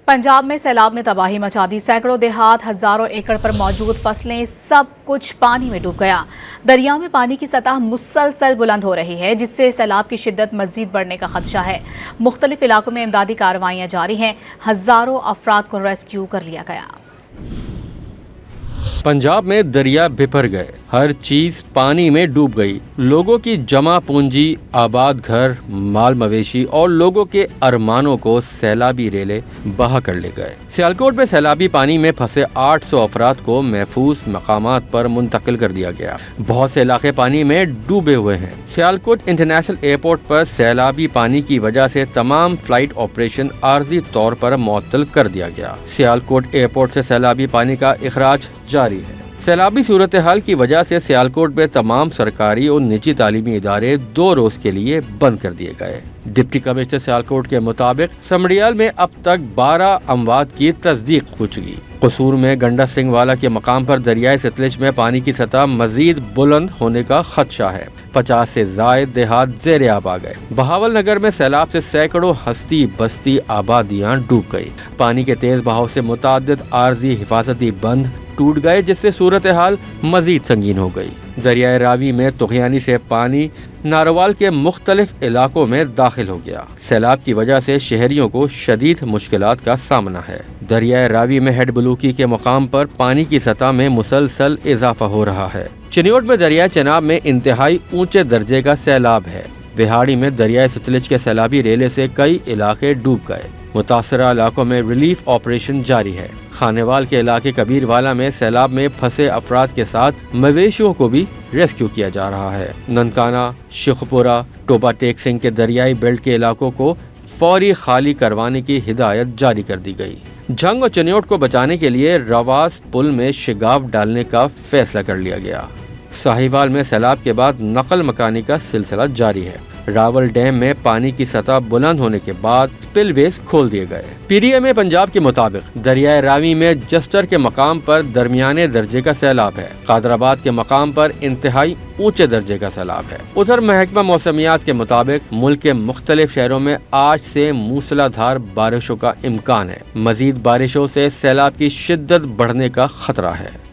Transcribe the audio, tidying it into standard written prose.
पंजाब में सैलाब ने तबाही मचा दी। सैकड़ों देहात, हजारों एकड़ पर मौजूद फसलें, सब कुछ पानी में डूब गया। दरिया में पानी की सतह मुसलसल बुलंद हो रही है, जिससे सैलाब की शिद्दत मजीद बढ़ने का खदशा है। मुख्तलिफ इलाकों में इमदादी कार्रवाइयां जारी हैं। हजारों अफराद को रेस्क्यू कर लिया गया। पंजाब में दरिया बिफर गए, हर चीज पानी में डूब गई। लोगों की जमा पूंजी, आबाद घर, माल मवेशी और लोगों के अरमानों को सैलाबी रेले बहा कर ले गए। सियालकोट में सैलाबी पानी में फंसे 800 अफराद को महफूज मकामात पर मुंतकिल कर दिया गया। बहुत से इलाके पानी में डूबे हुए हैं। सियालकोट इंटरनेशनल एयरपोर्ट पर सैलाबी पानी की वजह से तमाम फ्लाइट ऑपरेशन आर्जी तौर पर मुअत्तल कर दिया गया। सियालकोट एयरपोर्ट से सैलाबी पानी का इखराज जारी है। सैलाबी सूरत हाल की वजह से सियालकोट में तमाम सरकारी और निजी तालीमी इदारे 2 रोज के लिए बंद कर दिए गए। डिप्टी कमिश्नर सियालकोट के मुताबिक समड़ियाल में अब तक 12 अमवात की तस्दीक हो चुकी। कसूर में गंडा सिंह वाला के मकाम पर दरियाई सतलज में पानी की सतह मजीद बुलंद होने का खदशा है। 50 से जायद देहात ज़ेरे आब आ गए। बहावल नगर में सैलाब से सैकड़ों हस्ती बस्ती आबादियां डूब गई। पानी के तेज बहाव से मुताद्दिद आर्जी हिफाजती बंद टूट गए, जिससे सूरत हाल मजीद संगीन हो गई। दरियाए रावी में तुगयानी से पानी नारोवाल के मुख्तलिफ इलाकों में दाखिल हो गया। सैलाब की वजह से शहरियों को शदीद मुश्किलात का सामना है। दरियाए रावी में हेड बलूकी के मकाम पर पानी की सतह में मुसलसल इजाफा हो रहा है। चिन्योट में दरिया चनाब में इंतहाई ऊंचे दर्जे का सैलाब है। बिहाड़ी में दरियाए सतलज के सैलाबी रेले से कई इलाके डूब गए। मुतासरा इलाकों में रिलीफ ऑपरेशन जारी है। खानेवाल के इलाके कबीरवाला में सैलाब में फंसे अफराद के साथ मवेशियों को भी रेस्क्यू किया जा रहा है। ननकाना, शेखपुरा, टोबा टेक सिंह के दरियाई बेल्ट के इलाकों को फौरी खाली करवाने की हिदायत जारी कर दी गई। झंग और चन्योट को बचाने के लिए रवास पुल में शिगाफ डालने का फैसला कर लिया गया। साहिवाल में सैलाब के बाद नकल मकानी का सिलसिला जारी है। रावल डैम में पानी की सतह बुलंद होने के बाद स्पिलवेज खोल दिए गए। पीडीए पंजाब के मुताबिक दरियाए रावी में जस्टर के मकाम पर दरमियाने दर्जे का सैलाब है। कादराबाद के मकाम पर इंतहाई ऊंचे दर्जे का सैलाब है। उधर महकमा मौसमियात के मुताबिक मुल्क के मुख्तलिफ शहरों में आज से मूसलाधार बारिशों का इम्कान है। मजीद बारिशों से सैलाब की शिद्दत बढ़ने का खतरा है।